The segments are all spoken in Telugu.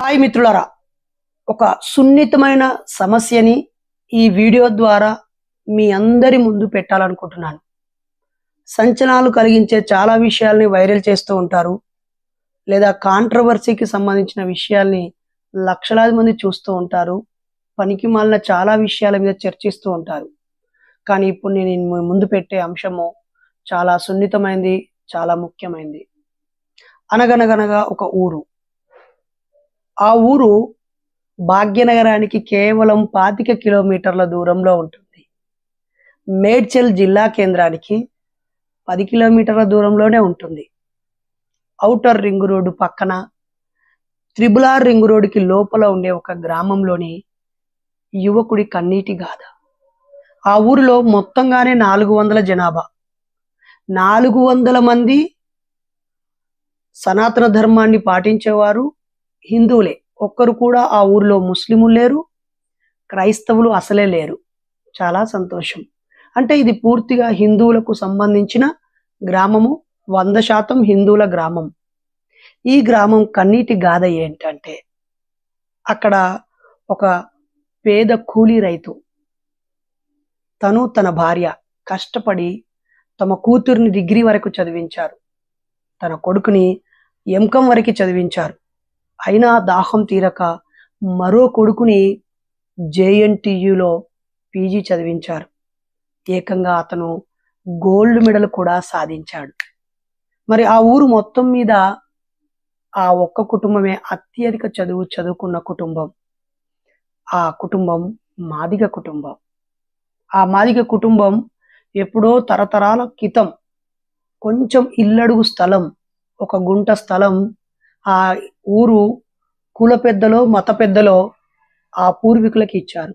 హాయ్ మిత్రులారా, ఒక సున్నితమైన సమస్యని ఈ వీడియో ద్వారా మీ అందరి ముందు పెట్టాలనుకుంటున్నాను. సంచలనాలు కలిగించే చాలా విషయాల్ని వైరల్ చేస్తూ ఉంటారు, లేదా కాంట్రవర్సీకి సంబంధించిన విషయాల్ని లక్షలాది మంది చూస్తూ ఉంటారు. పనికి మాలిన చాలా విషయాల మీద చర్చిస్తూ ఉంటారు. కానీ ఇప్పుడు నేను మీ ముందు పెట్టే అంశము చాలా సున్నితమైనది, చాలా ముఖ్యమైనది. అనగనగనగా ఒక ఊరు. ఆ ఊరు భాగ్యనగరానికి కేవలం 25 కిలోమీటర్ల దూరంలో ఉంటుంది. మేడ్చల్ జిల్లా కేంద్రానికి 10 కిలోమీటర్ల దూరంలోనే ఉంటుంది. ఔటర్ రింగ్ రోడ్డు పక్కన త్రిబుల్ ఆర్ రింగ్ రోడ్డుకి లోపల ఉండే ఒక గ్రామంలోని యువకుడి కన్నీటి గాథ. ఆ ఊరిలో మొత్తంగానే 400 జనాభా. 400 మంది సనాతన ధర్మాన్ని పాటించేవారు హిందువులే. ఒక్కరు కూడా ఆ ఊరిలో ముస్లిములు లేరు, క్రైస్తవులు అసలే లేరు. చాలా సంతోషం. అంటే ఇది పూర్తిగా హిందువులకు సంబంధించిన గ్రామము, 100% హిందువుల గ్రామం. ఈ గ్రామం కన్నీటి గాథ ఏంటంటే, అక్కడ ఒక పేద కూలీ రైతు తను తన భార్య కష్టపడి తమ కూతుర్ని డిగ్రీ వరకు చదివించారు, తన కొడుకుని ఎంకం వరకు చదివించారు. అయినా దాహం తీరక మరో కొడుకుని జేఎన్టీయులో పీజీ చదివించారు. ఏకంగా అతను గోల్డ్ మెడల్ కూడా సాధించాడు. మరి ఆ ఊరు మొత్తం మీద ఆ ఒక్క కుటుంబమే అత్యధిక చదువుకున్న కుటుంబం. ఆ కుటుంబం మాదిగ కుటుంబం. ఆ మాదిగ కుటుంబం ఎప్పుడో తరతరాల క్రితం కొంచెం ఇల్లడుగు స్థలం, ఒక గుంట స్థలం ఆ ఊరు కుల పెద్దలో మత పెద్దలో ఆ పూర్వీకులకి ఇచ్చారు.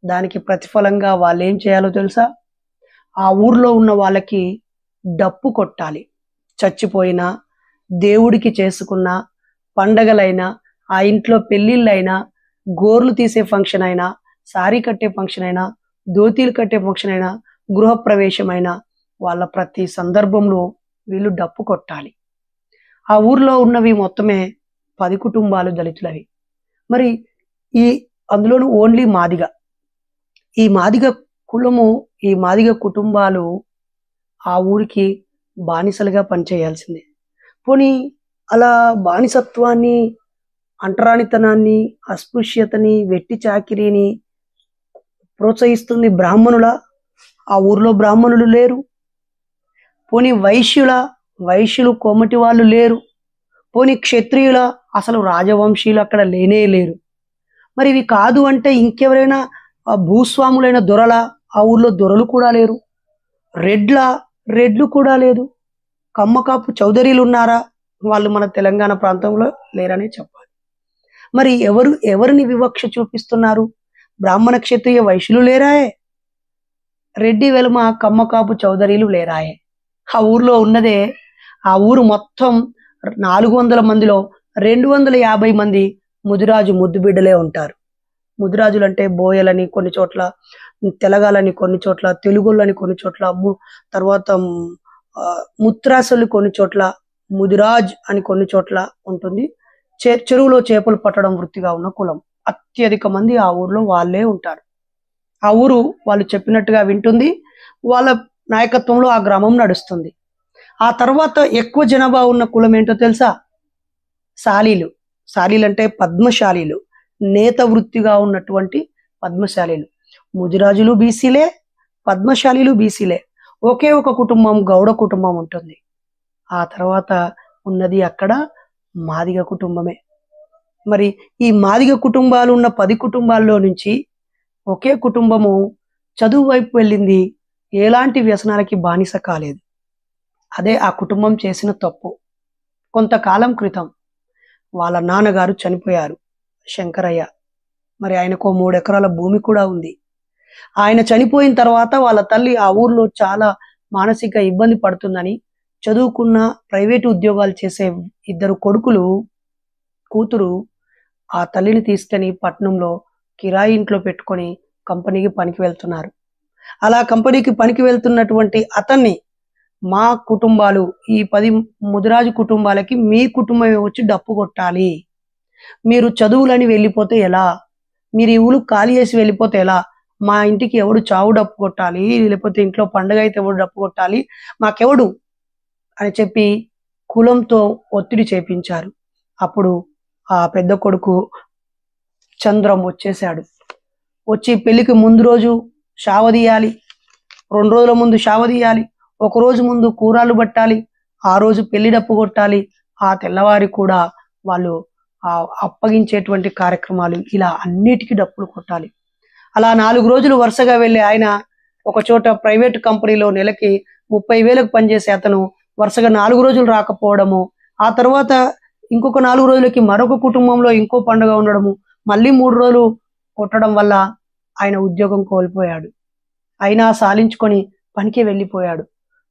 దానికి ప్రతిఫలంగా వాళ్ళు ఏం చేయాలో తెలుసా? ఆ ఊర్లో ఉన్న వాళ్ళకి డప్పు కొట్టాలి. చచ్చిపోయినా, దేవుడికి చేసుకున్న పండగలైనా, ఆ ఇంట్లో పెళ్ళిళ్ళైనా, గోర్లు తీసే ఫంక్షన్ అయినా, సారీ కట్టే ఫంక్షన్ అయినా, ధోతీలు కట్టే ఫంక్షన్ అయినా, గృహప్రవేశం అయినా, వాళ్ళ ప్రతి సందర్భంలో వీళ్ళు డప్పు కొట్టాలి. ఆ ఊర్లో ఉన్నవి మొత్తమే 10 కుటుంబాలు దళితులవి. మరి అందులోనూ ఓన్లీ మాదిగ. ఈ మాదిగ కులము, ఈ మాదిగ కుటుంబాలు ఆ ఊరికి బానిసలుగా పనిచేయాల్సిందే. పోనీ అలా బానిసత్వాన్ని, అంటరానితనాన్ని, అస్పృశ్యతని, వెట్టి చాకిరీని ప్రోత్సహిస్తుంది బ్రాహ్మణుల? ఆ ఊర్లో బ్రాహ్మణులు లేరు. పోనీ వైశ్యులు కోమటి వాళ్ళు లేరు. పోనీ క్షత్రియుల, అసలు రాజవంశీయులు అక్కడ లేనే లేరు. మరి ఇవి కాదు అంటే ఇంకెవరైనా భూస్వాములైన దొరల? ఆ ఊర్లో దొరలు కూడా లేరు. రెడ్లు కూడా లేదు. కమ్మకాపు చౌదరీలు ఉన్నారా? వాళ్ళు మన తెలంగాణ ప్రాంతంలో లేరనే చెప్పాలి. మరి ఎవరిని వివక్ష చూపిస్తున్నారు? బ్రాహ్మణ క్షత్రియ వైశ్యులు లేరాయే, రెడ్డి వెలుమ కమ్మకాపు చౌదరీలు లేరాయే. ఆ ఊర్లో ఉన్నదే, ఆ ఊరు మొత్తం 400 మందిలో 250 మంది ముదిరాజు ముద్దు బిడ్డలే ఉంటారు. ముదిరాజులు అంటే బోయలని కొన్ని చోట్ల, తెలగాలని కొన్ని చోట్ల, తెలుగులని కొన్ని చోట్ల, తర్వాత ముత్రాసులు కొన్ని చోట్ల, ముదిరాజ్ అని కొన్ని చోట్ల ఉంటుంది. చెరువులో చేపలు పట్టడం వృత్తిగా ఉన్న కులం. అత్యధిక మంది ఆ ఊర్లో వాళ్ళే ఉంటారు. ఆ ఊరు వాళ్ళు చెప్పినట్టుగా వింటుంది. వాళ్ళ నాయకత్వంలో ఆ గ్రామం నడుస్తుంది. ఆ తర్వాత ఎక్కువ జనాభా ఉన్న కులం ఏంటో తెలుసా? శాలీలు. శాలీలు అంటే పద్మశాలీలు, నేత వృత్తిగా ఉన్నటువంటి పద్మశాలీలు. ముదిరాజులు బీసీలే, పద్మశాలీలు బీసీలే. ఒకే ఒక కుటుంబం, గౌడ కుటుంబం ఉంటుంది. ఆ తర్వాత ఉన్నది అక్కడ మాదిగ కుటుంబమే. మరి ఈ మాదిగ కుటుంబాలు ఉన్న 10 కుటుంబాల్లో నుంచి ఒకే కుటుంబము చదువు వైపు వెళ్ళింది, ఎలాంటి వ్యసనాలకి బానిస కాలేదు. అదే ఆ కుటుంబం చేసిన తప్పు. కొంతకాలం క్రితం వాళ్ళ నాన్నగారు చనిపోయారు, శంకరయ్య. మరి ఆయనకు 3 ఎకరాల భూమి కూడా ఉంది. ఆయన చనిపోయిన తర్వాత వాళ్ళ తల్లి ఆ ఊర్లో చాలా మానసిక ఇబ్బంది పడుతుందని, చదువుకున్న ప్రైవేటు ఉద్యోగాలు చేసే 2 కూతురు ఆ తల్లిని తీసుకొని పట్నంలో కిరాయి ఇంట్లో పెట్టుకొని కంపెనీకి పనికి వెళ్తున్నారు. అలా కంపెనీకి పనికి వెళ్తున్నటువంటి అతన్ని మా కుటుంబాలు, ఈ 10 ముదిరాజు కుటుంబాలకి మీ కుటుంబమే వచ్చి డప్పు కొట్టాలి, మీరు చదువులని వెళ్ళిపోతే ఎలా? మీరు ఈ ఊరు ఖాళీ చేసి వెళ్ళిపోతే ఎలా? మా ఇంటికి ఎవడు చావు డప్పు కొట్టాలి? లేకపోతే ఇంట్లో పండగ అయితే ఎవడు డప్పు కొట్టాలి? మాకెవడు అని చెప్పి కులంతో ఒత్తిడి చేపించారు. అప్పుడు ఆ పెద్ద కొడుకు చంద్రం వచ్చేసాడు. వచ్చి పెళ్లికి ముందు రోజు షావదీయాలి, 2 రోజుల ముందు షావదీయాలి, ఒక రోజు ముందు కూరాలు పట్టాలి, ఆ రోజు పెళ్లి డప్పు కొట్టాలి, ఆ తెల్లవారి కూడా వాళ్ళు అప్పగించేటువంటి కార్యక్రమాలు, ఇలా అన్నిటికీ డప్పులు కొట్టాలి. అలా 4 రోజులు వరుసగా వెళ్ళి ఆయన ఒక చోట ప్రైవేట్ కంపెనీలో నెలకి 30,000కు పనిచేసే అతను వరుసగా 4 రోజులు రాకపోవడము, ఆ తర్వాత ఇంకొక 4 రోజులకి మరొక కుటుంబంలో ఇంకో పండుగ ఉండడము, మళ్ళీ 3 రోజులు కొట్టడం వల్ల ఆయన ఉద్యోగం కోల్పోయాడు. అయినా సాలించుకొని పనికి వెళ్ళిపోయాడు.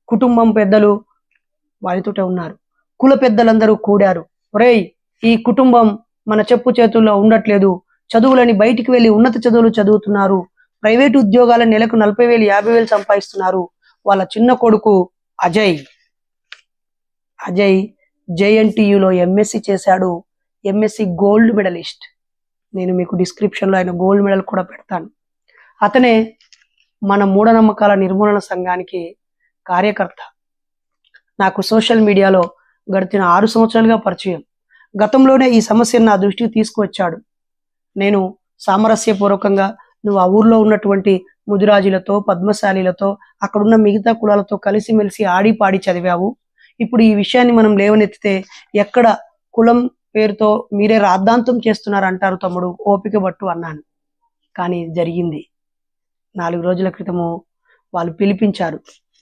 కుటుంబం పెద్దలు వారితోటే ఉన్నారు. కుల పెద్దలందరూ కూడారు. ఒరేయ్, ఈ కుటుంబం మన చెప్పు చేతుల్లో ఉండట్లేదు, చదువులని బయటికి వెళ్ళి ఉన్నత చదువులు చదువుతున్నారు, ప్రైవేటు ఉద్యోగాల నెలకు 40,000 50,000 సంపాదిస్తున్నారు. వాళ్ళ చిన్న కొడుకు అజయ్ JNTUలో ఎంఎస్సి చేశాడు. MSc gold medalist. నేను మీకు డిస్క్రిప్షన్లో ఆయన గోల్డ్ మెడల్ కూడా పెడతాను. అతనే మన మూఢనమ్మకాల నిర్మూలన సంఘానికి కార్యకర్త. నాకు సోషల్ మీడియాలో గడిచిన 6 సంవత్సరాలుగా పరిచయం. గతంలోనే ఈ సమస్యను నా దృష్టికి తీసుకువచ్చాడు. నేను సామరస్యపూర్వకంగా నువ్వు ఆ ఊర్లో ఉన్నటువంటి ముదిరాజులతో, పద్మశాలీలతో, అక్కడున్న మిగతా కులాలతో కలిసిమెలిసి ఆడిపాడి చదివావు. ఇప్పుడు ఈ విషయాన్ని మనం లేవనెత్తితే ఎక్కడ కులం పేరుతో మీరే రాద్ధాంతం చేస్తున్నారు అంటారు తమ్ముడు, ఓపిక పట్టు అన్నాను. కానీ జరిగింది. 4 రోజుల క్రితము వాళ్ళు పిలిపించారు.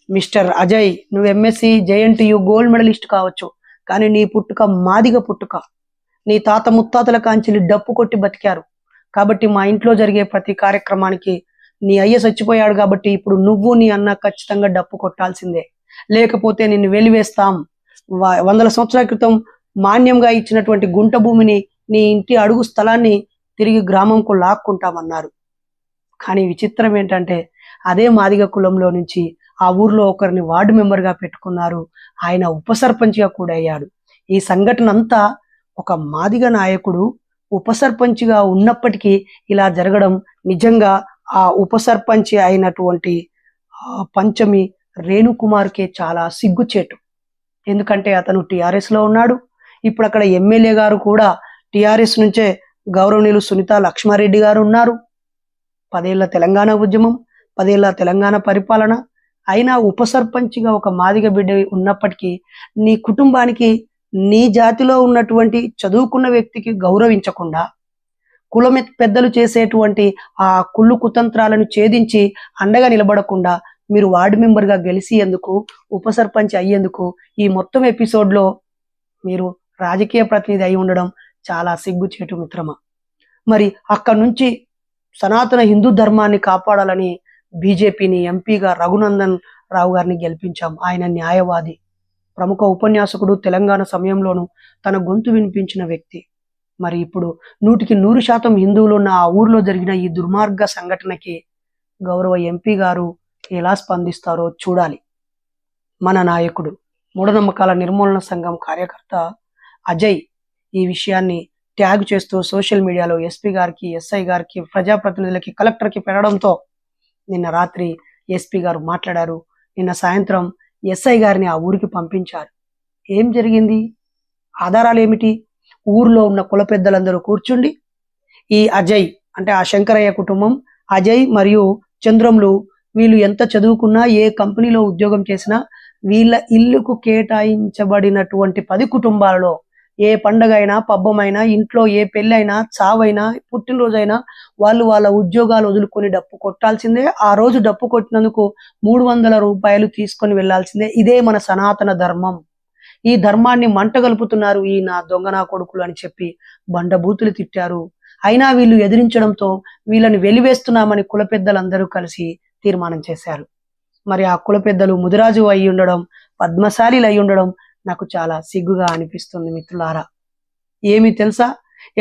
మిస్టర్ అజయ్, నువ్వు ఎంఎస్సి JNTU గోల్డ్ మెడలిస్ట్ కావచ్చు, కానీ నీ పుట్టుక మాదిగ పుట్టుక. నీ తాత ముత్తాతల కాంచెలి డప్పు కొట్టి బతికారు. కాబట్టి మా ఇంట్లో జరిగే ప్రతి కార్యక్రమానికి నీ అయ్య చచ్చిపోయాడు కాబట్టి ఇప్పుడు నువ్వు నీ అన్న ఖచ్చితంగా డప్పు కొట్టాల్సిందే, లేకపోతే నిన్ను వెలివేస్తాం. 100 సంవత్సరాల క్రితం మాన్యంగా ఇచ్చినటువంటి గుంట భూమిని, నీ ఇంటి అడుగు స్థలాన్ని తిరిగి గ్రామంకు లాక్కుంటామన్నారు. కానీ విచిత్రం ఏంటంటే అదే మాదిగ కులంలో నుంచి ఆ ఊర్లో ఒకరిని వార్డు మెంబర్గా పెట్టుకున్నారు. ఆయన ఉప సర్పంచ్గా కూడా అయ్యాడు. ఈ సంఘటన అంతా ఒక మాదిగ నాయకుడు ఉప సర్పంచ్గా ఉన్నప్పటికీ ఇలా జరగడం నిజంగా ఆ ఉప సర్పంచ్ అయినటువంటి పంచమి రేణుకుమార్కే చాలా సిగ్గుచేటు. ఎందుకంటే అతను టిఆర్ఎస్లో ఉన్నాడు. ఇప్పుడు అక్కడ ఎమ్మెల్యే గారు కూడా టిఆర్ఎస్ నుంచే గౌరవనీయులు సునీత లక్ష్మారెడ్డి గారు ఉన్నారు. 10 ఏళ్ల తెలంగాణ ఉద్యమం, 10 ఏళ్ల తెలంగాణ పరిపాలన. అయినా ఉప సర్పంచ్గా ఒక మాదిగ బిడ్డ ఉన్నప్పటికీ నీ కుటుంబానికి, నీ జాతిలో ఉన్నటువంటి చదువుకున్న వ్యక్తికి గౌరవించకుండా, కులం పెద్దలు చేసేటువంటి ఆ కుళ్ళు కుతంత్రాలను ఛేదించి అండగా నిలబడకుండా మీరు వార్డు మెంబర్గా గెలిచి ఎందుకు, ఉప సర్పంచ్ అయ్యేందుకు ఈ మొత్తం ఎపిసోడ్లో మీరు రాజకీయ ప్రతినిధి అయి ఉండడం చాలా సిగ్గుచేటు మిత్రమా. మరి అక్కడి నుంచి సనాతన హిందూ ధర్మాన్ని కాపాడాలని బీజేపీని ఎంపీగా రఘునందన్ రావు గారిని గెలిపించాం. ఆయన న్యాయవాది, ప్రముఖ ఉపన్యాసకుడు, తెలంగాణ సమయంలోనూ తన గొంతు వినిపించిన వ్యక్తి. మరి ఇప్పుడు 100% హిందువులు ఉన్న ఆ ఊర్లో జరిగిన ఈ దుర్మార్గ సంఘటనకి గౌరవ ఎంపీ గారు ఎలా స్పందిస్తారో చూడాలి. మన నాయకుడు, మూఢనమ్మకాల నిర్మూలన సంఘం కార్యకర్త అజయ్ ఈ విషయాన్ని ట్యాగ్ చేస్తూ సోషల్ మీడియాలో ఎస్పీ గారికి, ఎస్ఐ గారికి, ప్రజాప్రతినిధులకి, కలెక్టర్కి పెట్టడంతో నిన్న రాత్రి ఎస్పీ గారు మాట్లాడారు. నిన్న సాయంత్రం ఎస్ఐ గారిని ఆ ఊరికి పంపించారు. ఏం జరిగింది, ఆధారాలు ఏమిటి? ఊర్లో ఉన్న కుల పెద్దలందరూ కూర్చుండి ఈ అజయ్ అంటే ఆ శంకరయ్య కుటుంబం, అజయ్ మరియు చంద్రంలు, వీళ్ళు ఎంత చదువుకున్నా, ఏ కంపెనీలో ఉద్యోగం చేసినా, వీళ్ళ ఇల్లుకు కేటాయించబడినటువంటి 10 కుటుంబాలలో ఏ పండగ అయినా, పబ్బమైనా, ఇంట్లో ఏ పెళ్ళైనా, చావైనా, పుట్టినరోజైనా వాళ్ళు వాళ్ళ ఉద్యోగాలు వదులుకొని డప్పు కొట్టాల్సిందే. ఆ రోజు డప్పు కొట్టినందుకు 300 రూపాయలు తీసుకొని వెళ్లాల్సిందే. ఇదే మన సనాతన ధర్మం. ఈ ధర్మాన్ని మంటగలుపుతున్నారు ఈ నా దొంగ నా కొడుకులు అని చెప్పి బండబూతులు తిట్టారు. అయినా వీళ్ళు ఎదిరించడంతో వీళ్ళని వెలివేస్తున్నామని కుల పెద్దలందరూ కలిసి తీర్మానం చేశారు. మరి ఆ కుల పెద్దలు ముదిరాజు అయి ఉండడం, పద్మశాలీలు అయి ఉండడం నాకు చాలా సిగ్గుగా అనిపిస్తుంది మిత్రులారా. ఏమి తెలుసా,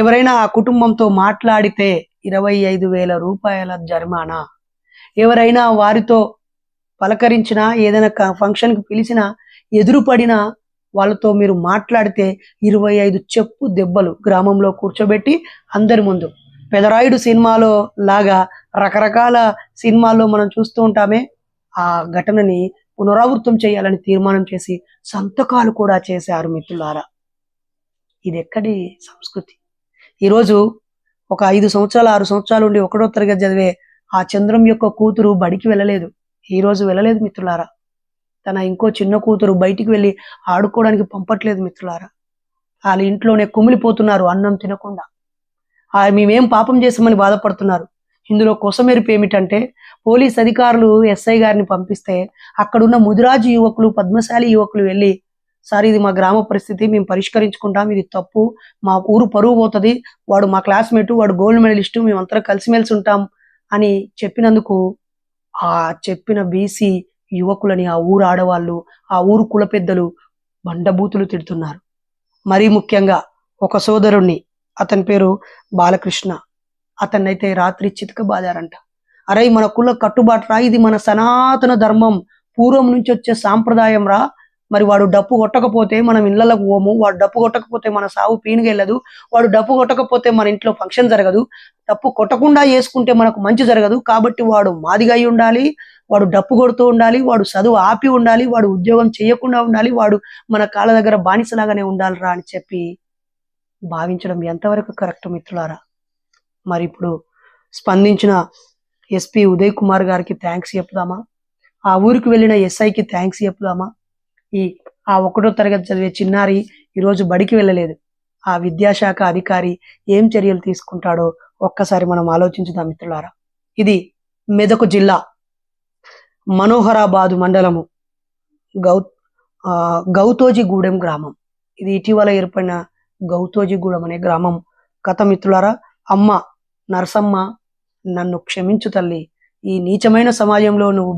ఎవరైనా ఆ కుటుంబంతో మాట్లాడితే 25,000 రూపాయల జరిమానా, ఎవరైనా వారితో పలకరించినా, ఏదైనా ఫంక్షన్కి పిలిచినా, ఎదురుపడినా వాళ్ళతో మీరు మాట్లాడితే 25 చెప్పు దెబ్బలు గ్రామంలో కూర్చోబెట్టి అందరి ముందు, పెదరాయుడు సినిమాలో లాగా రకరకాల సినిమాల్లో మనం చూస్తూ ఉంటామే, ఆ ఘటనని పునరావృతం చేయాలని తీర్మానం చేసి సంతకాలు కూడా చేశారు మిత్రులారా. ఇది ఎక్కడి సంస్కృతి? ఈరోజు ఒక 5 సంవత్సరాలు 6 సంవత్సరాలు ఉండి 1వ తరగతి చదివే ఆ చంద్రం యొక్క కూతురు బడికి వెళ్ళలేదు, ఈ రోజు వెళ్ళలేదు మిత్రులారా. తన ఇంకో చిన్న కూతురు బయటికి వెళ్ళి ఆడుకోవడానికి పంపట్లేదు మిత్రులారా. వాళ్ళ ఇంట్లోనే కుమిలిపోతున్నారు అన్నం తినకుండా. మేమేం పాపం చేసామని బాధపడుతున్నారు. ఇందులో కొసమెరుపు ఏమిటంటే, పోలీస్ అధికారులు ఎస్ఐ గారిని పంపిస్తే అక్కడున్న ముదిరాజు యువకులు, పద్మశాలి యువకులు వెళ్ళి, సార్ ఇది మా గ్రామ పరిస్థితి, మేము పరిష్కరించుకుంటాం, ఇది తప్పు, మా ఊరు పరువు పోతుంది, వాడు మా క్లాస్మేటు, వాడు గోల్డ్ మెడలిస్టు, మేమంతా కలిసిమెలిసి ఉంటాం అని చెప్పినందుకు ఆ చెప్పిన బీసీ యువకులని ఆ ఊరు ఆడవాళ్ళు, ఆ ఊరు కుల పెద్దలు బండబూతులు తిడుతున్నారు. మరీ ముఖ్యంగా ఒక సోదరుణ్ణి, అతని పేరు బాలకృష్ణ, అతన్నైతే రాత్రి చితకబాదారంట. అరే మన కుల కట్టుబాటు రా, ఇది మన సనాతన ధర్మం, పూర్వం నుంచి వచ్చే సాంప్రదాయం రా, మరి వాడు డప్పు కొట్టకపోతే మనం ఇళ్లకు పోము, వాడు డప్పు కొట్టకపోతే మన సాగు పీనుగెళ్ళదు, వాడు డప్పు కొట్టకపోతే మన ఇంట్లో ఫంక్షన్ జరగదు, డప్పు కొట్టకుండా చేసుకుంటే మనకు మంచి జరగదు, కాబట్టి వాడు మాదిగా అయి ఉండాలి, వాడు డప్పు కొడుతూ ఉండాలి, వాడు చదువు ఆపి ఉండాలి, వాడు ఉద్యోగం చేయకుండా ఉండాలి, వాడు మన కాళ్ళ దగ్గర బానిసలాగానే ఉండాలిరా అని చెప్పి భావించడం ఎంతవరకు కరెక్ట్ మిత్రులారా? మరి ఇప్పుడు స్పందించిన ఎస్పీ ఉదయ్ కుమార్ గారికి థ్యాంక్స్ చెప్దామా? ఆ ఊరికి వెళ్ళిన ఎస్ఐకి థ్యాంక్స్ చెప్దామా? ఆ 1వ తరగతి చదివే చిన్నారి ఈరోజు బడికి వెళ్ళలేదు, ఆ విద్యాశాఖ అధికారి ఏం చర్యలు తీసుకుంటాడో ఒక్కసారి మనం ఆలోచించుదాం మిత్రులారా. ఇది మెదక్ జిల్లా మనోహరాబాదు మండలము గౌతోజిగూడెం గ్రామం. ఇది ఇటీవల ఏర్పడిన గౌతోజిగూడెం అనే గ్రామం కథ మిత్రులారా. అమ్మ నరసమ్మ, నన్ను క్షమించు తల్లి, ఈ నీచమైన సమాజంలో నువ్వు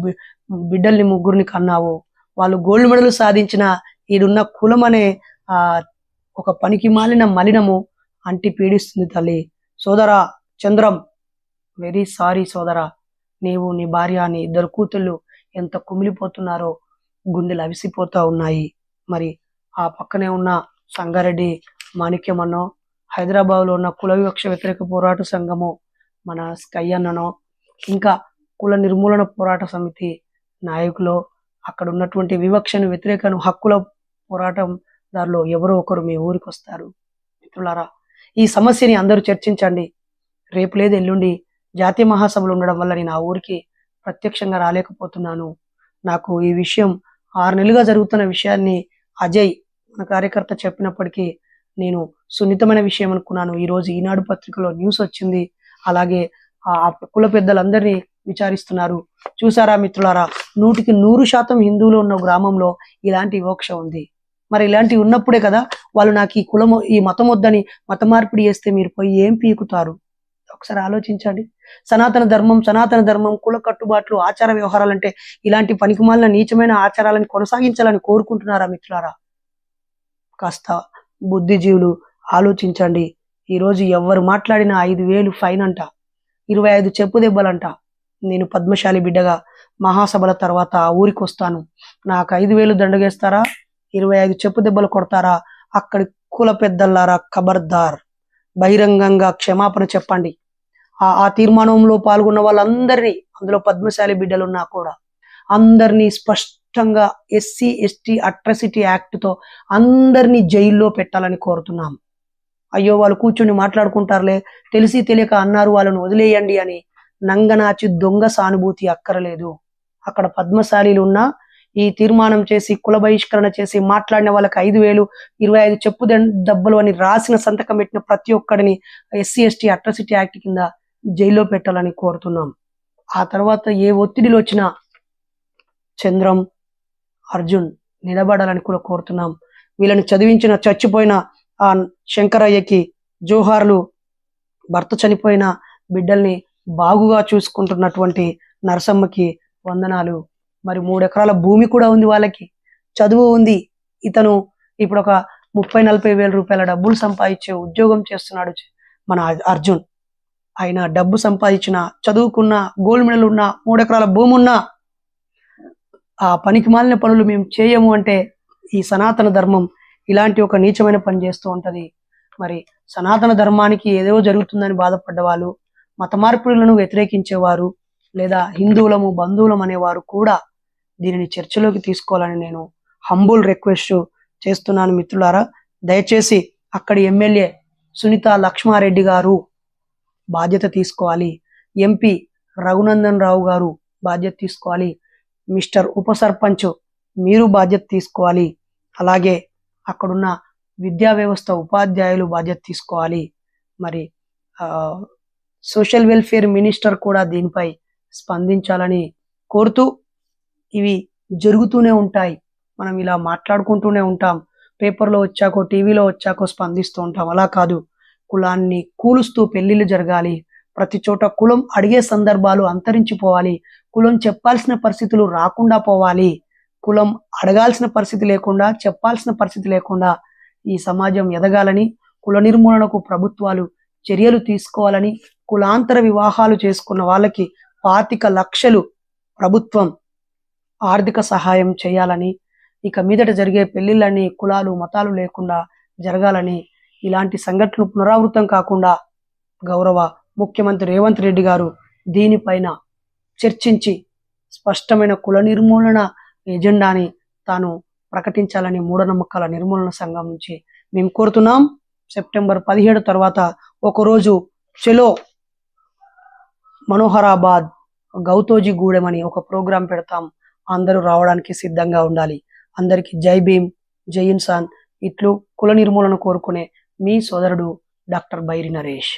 బిడ్డల్ని 3 కన్నావు, వాళ్ళు గోల్డ్ మెడల్ సాధించిన ఈడున్న కులం అనే ఒక పనికి మాలిన మలినము అంటి పీడిస్తుంది తల్లి. సోదరా చంద్రం, వెరీ సారీ సోదరా, నీవు నీ భార్య నీ 2 కూతుళ్ళు ఎంత కుమిలిపోతున్నారో, గుండెలు అవిసిపోతా ఉన్నాయి. మరి ఆ పక్కనే ఉన్న సంగారెడ్డి మాణిక్యమన్నో, హైదరాబాద్లో ఉన్న కుల వివక్ష వ్యతిరేక పోరాట సంఘము మన స్కై అన్ననో, ఇంకా కుల నిర్మూలన పోరాట సమితి నాయకులు, అక్కడ ఉన్నటువంటి వివక్షను వ్యతిరేకను హక్కుల పోరాటం దారిలో ఎవరో ఒకరు మీ ఊరికి వస్తారు మిత్రులారా. ఈ సమస్యని అందరూ చర్చించండి. రేపు లేదు ఎల్లుండి జాతీయ మహాసభలు ఉండడం వల్ల నేను ఆ ఊరికి ప్రత్యక్షంగా రాలేకపోతున్నాను. నాకు ఈ విషయం 6 నెలలుగా జరుగుతున్న విషయాన్ని అజయ్ మన కార్యకర్త చెప్పినప్పటికీ నేను సున్నితమైన విషయం అనుకున్నాను. ఈరోజు ఈనాడు పత్రికలో న్యూస్ వచ్చింది, అలాగే ఆ కుల పెద్దలందరినీ విచారిస్తున్నారు. చూసారా మిత్రులారా, 100కి 100% హిందువులు ఉన్న గ్రామంలో ఇలాంటి వివక్ష ఉంది. మరి ఇలాంటివి ఉన్నప్పుడే కదా వాళ్ళు నాకు ఈ కులం ఈ మతం వద్దని మత మార్పిడి చేస్తే మీరు పోయి ఏం పీకుతారు? ఒకసారి ఆలోచించండి. సనాతన ధర్మం కుల కట్టుబాట్లు ఆచార వ్యవహారాలంటే ఇలాంటి పనికిమాలిన నీచమైన ఆచారాలను కొనసాగించాలని కోరుకుంటున్నారా మిత్రులారా? కాస్త బుద్ధిజీవులు ఆలోచించండి. ఈరోజు ఎవరు మాట్లాడినా 5,000 ఫైన్ అంట, 25 చెప్పు దెబ్బలంట. నేను పద్మశాలి బిడ్డగా మహాసభల తర్వాత ఆ ఊరికి వస్తాను, నాకు 5,000 దండగేస్తారా, 25 చెప్పు దెబ్బలు కొడతారా? అక్కడి కుల పెద్దలారా ఖబర్దార్, బహిరంగంగా క్షమాపణ చెప్పండి. ఆ తీర్మానంలో పాల్గొన్న వాళ్ళందరినీ, అందులో పద్మశాలి బిడ్డలున్నా కూడా అందరినీ స్పష్టంగా SC ST అట్రాసిటీ యాక్ట్తో అందరినీ జైల్లో పెట్టాలని కోరుతున్నాం. అయ్యో వాళ్ళు కూర్చొని మాట్లాడుకుంటారులే, తెలిసి తెలియక అన్నారు, వాళ్ళను వదిలేయండి అని నంగనాచి దొంగ సానుభూతి అక్కరలేదు. అక్కడ పద్మశాలీలు ఉన్నా ఈ తీర్మానం చేసి కుల బహిష్కరణ చేసి మాట్లాడిన వాళ్ళకి 5,000 25 చెప్పు దెబ్బలు అని రాసిన సంతకం పెట్టిన ప్రతి ఒక్కడిని SC ST అట్రాసిటీ యాక్ట్ కింద జైల్లో పెట్టాలని కోరుతున్నాం. ఆ తర్వాత ఏ ఒత్తిడిలో వచ్చినా చంద్రం, అర్జున్ నిలబడాలని కూడా కోరుతున్నాం. వీళ్ళని చదివించిన చచ్చిపోయిన ఆ శంకరయ్యకి జోహార్లు, భర్త చనిపోయిన బిడ్డల్ని బాగుగా చూసుకుంటున్నటువంటి నరసమ్మకి వందనాలు. మరి 3 ఎకరాల భూమి కూడా ఉంది, వాళ్ళకి చదువు ఉంది. ఇతను ఇప్పుడు ఒక 30-40 వేల రూపాయల డబ్బులు సంపాదించే ఉద్యోగం చేస్తున్నాడు మన అర్జున్. ఆయన డబ్బు సంపాదించిన, చదువుకున్న, గోల్డ్ మెడల్ ఉన్న, 3 ఎకరాల భూమి ఉన్నా ఆ పనికి మాలిన పనులు మేము చేయము అంటే ఈ సనాతన ధర్మం ఇలాంటి ఒక నీచమైన పని చేస్తూ ఉంటది. మరి సనాతన ధర్మానికి ఏదో జరుగుతుందని బాధపడ్డ వాళ్ళు, మత మార్పిడులను వ్యతిరేకించేవారు, లేదా హిందువులము బంధువులం అనేవారు కూడా దీనిని చర్చలోకి తీసుకోవాలని నేను హంబుల్ రిక్వెస్ట్ చేస్తున్నాను మిత్రులారా. దయచేసి అక్కడి ఎమ్మెల్యే సునీత లక్ష్మారెడ్డి గారు బాధ్యత తీసుకోవాలి. ఎంపీ రఘునందన్ రావు గారు బాధ్యత తీసుకోవాలి. మిస్టర్ ఉప సర్పంచ్ మీరు బాధ్యత తీసుకోవాలి. అలాగే అక్కడున్న విద్యా వ్యవస్థ ఉపాధ్యాయులు బాధ్యత తీసుకోవాలి. మరి సోషల్ వెల్ఫేర్ మినిస్టర్ కూడా దీనిపై స్పందించాలని కోరుతూ, ఇవి జరుగుతూనే ఉంటాయి. మనం ఇలా మాట్లాడుకుంటూనే ఉంటాం, పేపర్లో వచ్చాకో టీవీలో వచ్చాకో స్పందిస్తూ ఉంటాం. అలా కాదు, కులాన్ని కూలుస్తూ పెళ్లిళ్ళు జరగాలి. ప్రతి చోట కులం అడిగే సందర్భాలు అంతరించిపోవాలి. కులం చెప్పాల్సిన పరిస్థితులు రాకుండా పోవాలి. కులం అడగాల్సిన పరిస్థితి లేకుండా, చెప్పాల్సిన పరిస్థితి లేకుండా ఈ సమాజం ఎదగాలని, కుల నిర్మూలనకు ప్రభుత్వాలు చర్యలు తీసుకోవాలని, కులాంతర వివాహాలు చేసుకున్న వాళ్ళకి 25 లక్షలు ప్రభుత్వం ఆర్థిక సహాయం చేయాలని, ఇక మీదట జరిగే పెళ్లిళ్ళని కులాలు మతాలు లేకుండా జరగాలని, ఇలాంటి సంఘటనలు పునరావృతం కాకుండా గౌరవ ముఖ్యమంత్రి రేవంత్ రెడ్డి గారు దీనిపైన చర్చించి స్పష్టమైన కుల నిర్మూలన ఎజెండాని తాను ప్రకటించాలని మూఢనమ్మకాల నిర్మూలన సంఘం నుంచి మేము కోరుతున్నాం. సెప్టెంబర్ 17 తర్వాత ఒకరోజు చలో మనోహరాబాద్ గౌతోజీ గూడెం అని ఒక ప్రోగ్రాం పెడతాం. అందరూ రావడానికి సిద్ధంగా ఉండాలి. అందరికీ జై భీమ్, జై ఇన్సాన్. ఇట్లు కుల నిర్మూలన కోరుకునే మీ సోదరుడు డాక్టర్ బైరి నరేష్.